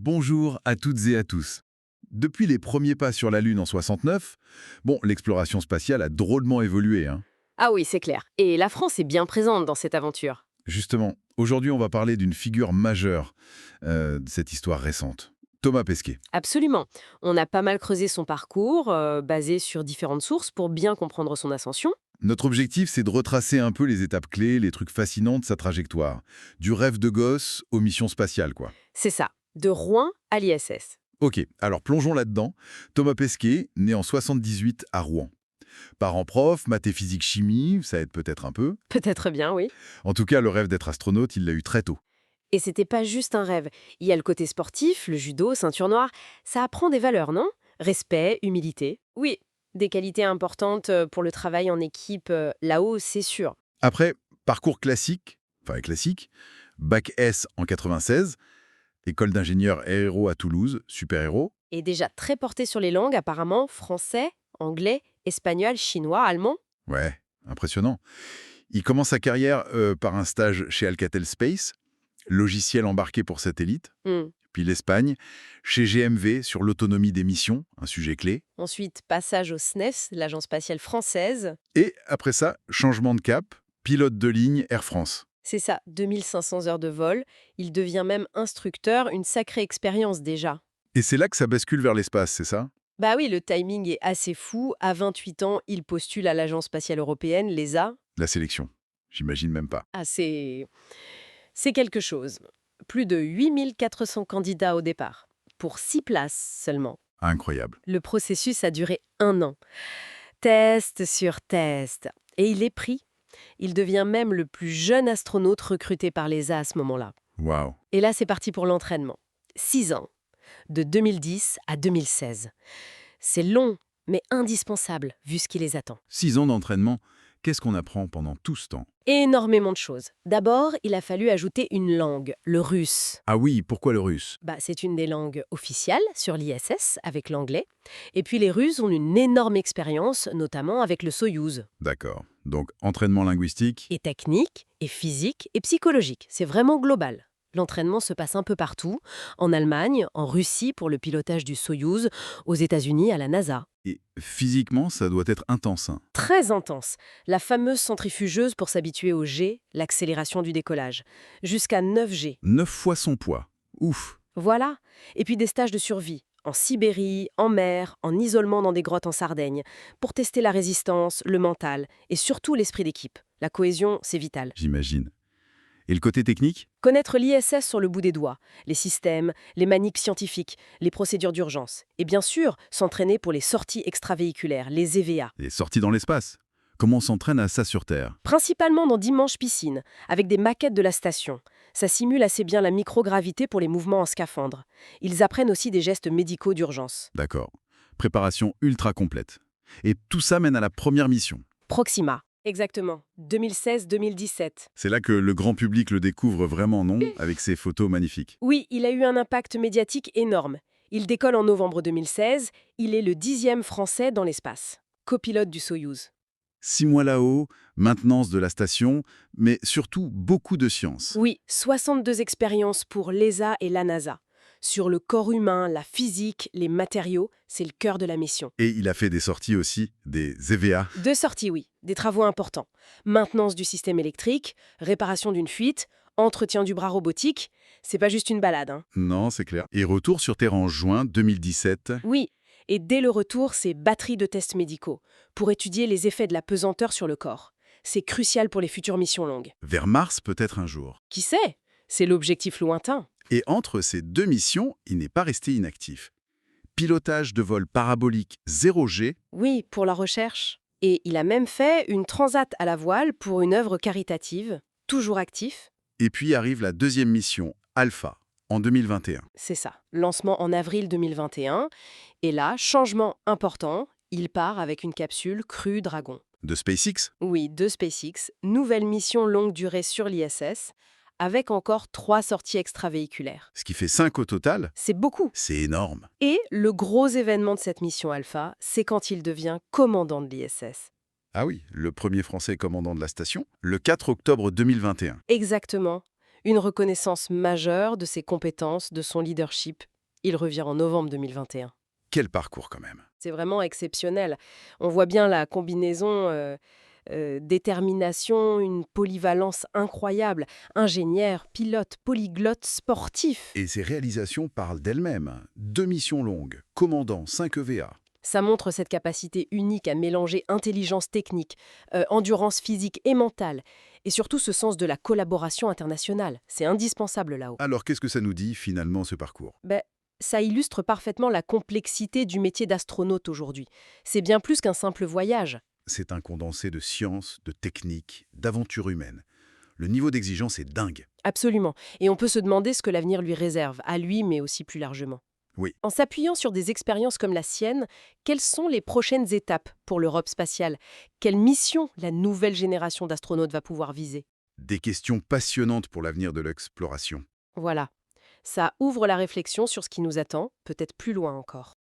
Bonjour à toutes et à tous. Depuis les premiers pas sur la Lune en 69, l'exploration spatiale a drôlement évolué, hein. Ah oui, c'est clair. Et la France est bien présente dans cette aventure. Justement, aujourd'hui on va parler d'une figure majeure de cette histoire récente. Thomas Pesquet. Absolument. On a pas mal creusé son parcours, basé sur différentes sources, pour bien comprendre son ascension. Notre objectif, c'est de retracer un peu les étapes clés, les trucs fascinants de sa trajectoire. Du rêve de gosse aux missions spatiales, quoi. C'est ça, de Rouen à l'ISS. Ok, alors plongeons là-dedans. Thomas Pesquet, né en 78 à Rouen. Parents prof, maths et physique chimie, ça aide peut-être un peu. Peut-être bien, oui. En tout cas, le rêve d'être astronaute, il l'a eu très tôt. Et c'était pas juste un rêve. Il y a le côté sportif, le judo, ceinture noire. Ça apprend des valeurs, non? Respect, humilité. Oui, des qualités importantes pour le travail en équipe là-haut, c'est sûr. Après, parcours classique, bac S en 96, école d'ingénieur aéro à Toulouse, super-héros. Et déjà très porté sur les langues, apparemment, français, anglais, espagnol, chinois, allemand. Ouais, impressionnant. Il commence sa carrière par un stage chez Alcatel Space, logiciel embarqué pour satellite. Hmm. Puis l'Espagne, chez GMV sur l'autonomie des missions, un sujet clé. Ensuite, passage au SNES, l'Agence spatiale française. Et après ça, changement de cap, pilote de ligne Air France. C'est ça, 2500 heures de vol. Il devient même instructeur, une sacrée expérience déjà. Et c'est là que ça bascule vers l'espace, c'est ça? Bah oui, le timing est assez fou. À 28 ans, il postule à l'Agence spatiale européenne, l'ESA. La sélection. J'imagine même pas. Ah, c'est quelque chose. Plus de 8400 candidats au départ, pour 6 places seulement. Incroyable. Le processus a duré 1 an. Test sur test. Et il est pris. Il devient même le plus jeune astronaute recruté par l'ESA à ce moment-là. Waouh. Et là, c'est parti pour l'entraînement. 6 ans, de 2010 à 2016. C'est long, mais indispensable, vu ce qui les attend. 6 ans d'entraînement, qu'est-ce qu'on apprend pendant tout ce temps? Énormément de choses. D'abord, il a fallu ajouter une langue, le russe. Ah oui, pourquoi le russe? C'est une des langues officielles sur l'ISS, avec l'anglais. Et puis les Russes ont une énorme expérience, notamment avec le Soyouz. D'accord. Donc, entraînement linguistique. Et technique, et physique, et psychologique. C'est vraiment global. L'entraînement se passe un peu partout, en Allemagne, en Russie pour le pilotage du Soyouz, aux États-Unis à la NASA. Et physiquement, ça doit être intense, hein. Très intense. La fameuse centrifugeuse pour s'habituer au G, l'accélération du décollage. Jusqu'à 9 G. 9 fois son poids. Ouf. Voilà. Et puis des stages de survie. En Sibérie, en mer, en isolement dans des grottes en Sardaigne. Pour tester la résistance, le mental et surtout l'esprit d'équipe. La cohésion, c'est vital. J'imagine. Et le côté technique? Connaître l'ISS sur le bout des doigts, les systèmes, les manips scientifiques, les procédures d'urgence. Et bien sûr, s'entraîner pour les sorties extravéhiculaires, les EVA. Et sortie dans l'espace. Comment on s'entraîne à ça sur Terre? Principalement dans d'immenses piscines, avec des maquettes de la station. Ça simule assez bien la microgravité pour les mouvements en scaphandre. Ils apprennent aussi des gestes médicaux d'urgence. D'accord. Préparation ultra complète. Et tout ça mène à la première mission. Proxima. Exactement. 2016-2017. C'est là que le grand public le découvre vraiment, non? Avec ses photos magnifiques. Oui, il a eu un impact médiatique énorme. Il décolle en novembre 2016. Il est le 10e Français dans l'espace. Copilote du Soyouz. 6 mois là-haut, maintenance de la station, mais surtout beaucoup de science. Oui, 62 expériences pour l'ESA et la NASA. Sur le corps humain, la physique, les matériaux, c'est le cœur de la mission. Et il a fait des sorties aussi, des EVA. 2 sorties, oui, des travaux importants. Maintenance du système électrique, réparation d'une fuite, entretien du bras robotique. C'est pas juste une balade, hein. Non, c'est clair. Et retour sur Terre en juin 2017. Oui, et dès le retour, c'est batterie de tests médicaux, pour étudier les effets de la pesanteur sur le corps. C'est crucial pour les futures missions longues. Vers Mars peut-être un jour. Qui sait? C'est l'objectif lointain. Et entre ces 2 missions, il n'est pas resté inactif. Pilotage de vol parabolique 0G. Oui, pour la recherche. Et il a même fait une transat à la voile pour une œuvre caritative, toujours actif. Et puis arrive la deuxième mission, Alpha, en 2021. C'est ça, lancement en avril 2021. Et là, changement important, il part avec une capsule Crew Dragon. De SpaceX. Oui, de SpaceX, nouvelle mission longue durée sur l'ISS, avec encore 3 sorties extravéhiculaires. Ce qui fait 5 au total. C'est beaucoup. C'est énorme. Et le gros événement de cette mission Alpha, c'est quand il devient commandant de l'ISS. Ah oui, le premier Français commandant de la station, le 4 octobre 2021. Exactement. Une reconnaissance majeure de ses compétences, de son leadership Il revient en novembre 2021. Quel parcours quand même. C'est vraiment exceptionnel. On voit bien la combinaison détermination, une polyvalence incroyable. Ingénieur, pilote, polyglotte, sportif. Et ses réalisations parlent d'elles-mêmes. 2 missions longues, commandant 5 EVA. Ça montre cette capacité unique à mélanger intelligence technique, endurance physique et mentale, et surtout ce sens de la collaboration internationale. C'est indispensable là-haut. Alors qu'est-ce que ça nous dit finalement ce parcours? Ben, ça illustre parfaitement la complexité du métier d'astronaute aujourd'hui. C'est bien plus qu'un simple voyage. C'est un condensé de science, de technique, d'aventure humaine. Le niveau d'exigence est dingue. Absolument. Et on peut se demander ce que l'avenir lui réserve, à lui, mais aussi plus largement. Oui. En s'appuyant sur des expériences comme la sienne, quelles sont les prochaines étapes pour l'Europe spatiale? Quelle mission la nouvelle génération d'astronautes va pouvoir viser? Des questions passionnantes pour l'avenir de l'exploration. Voilà. Ça ouvre la réflexion sur ce qui nous attend, peut-être plus loin encore.